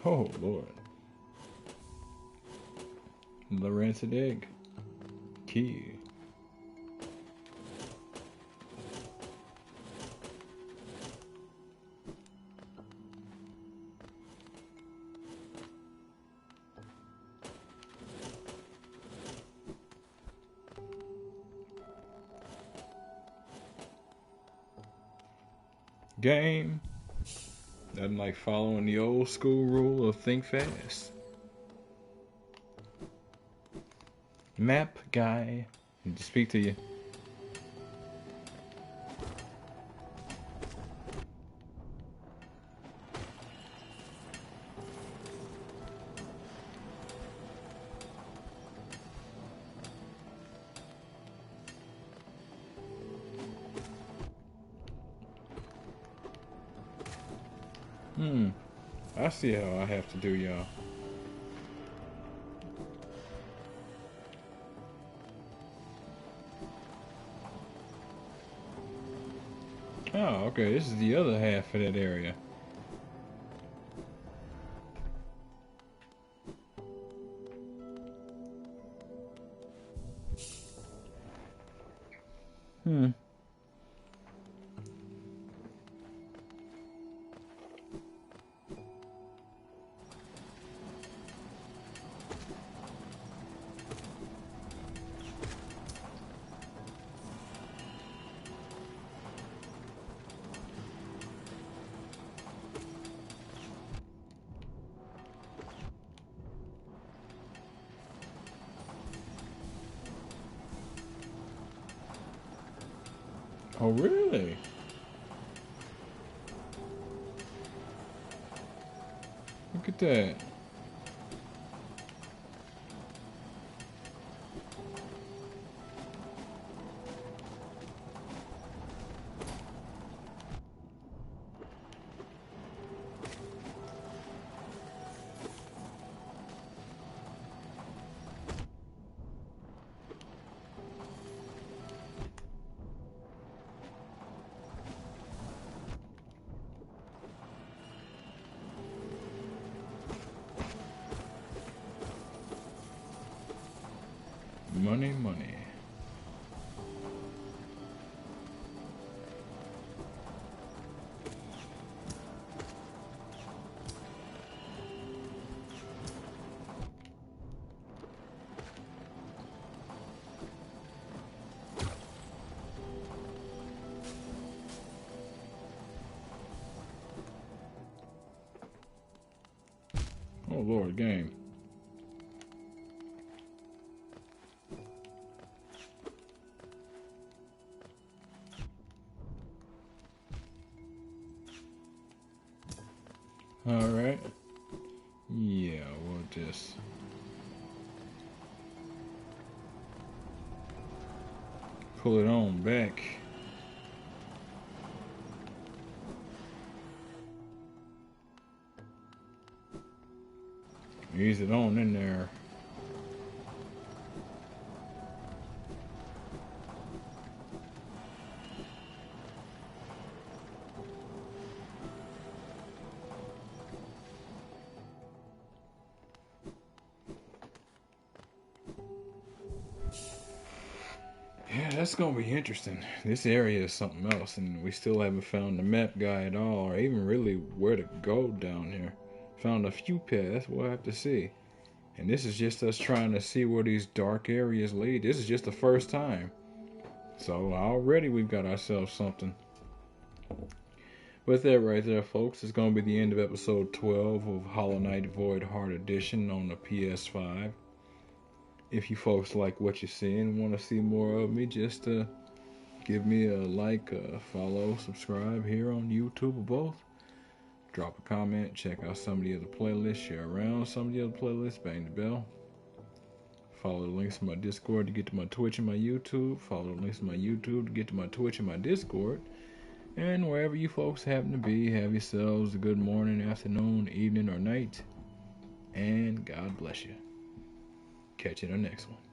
Oh, Lord. The rancid egg. Key. Game. Nothing like following the old school rule of think fast. Map guy. Need to speak to you. I see how I have to do, y'all. Oh, okay, this is the other half of that area. Oh, really? Look at that. Money, money. Oh, Lord, game. Alright. Yeah, we'll just... pull it on back. Ease it on in there. Yeah, that's gonna be interesting. This area is something else, and we still haven't found the map guy at all, or even really where to go down here. Found a few paths, we'll have to see. And this is just us trying to see where these dark areas lead. This is just the first time. So already we've got ourselves something. With that right there, folks, it's going to be the end of episode 12 of Hollow Knight Void Heart Edition on the PS5. If you folks like what you're seeing, want to see more of me, just give me a like, follow, subscribe here on YouTube or both. Drop a comment, check out some of the other playlists, share around some of the other playlists, bang the bell. Follow the links to my Discord to get to my Twitch and my YouTube. Follow the links to my YouTube to get to my Twitch and my Discord. And wherever you folks happen to be, have yourselves a good morning, afternoon, evening, or night. And God bless you. Catch you in the next one.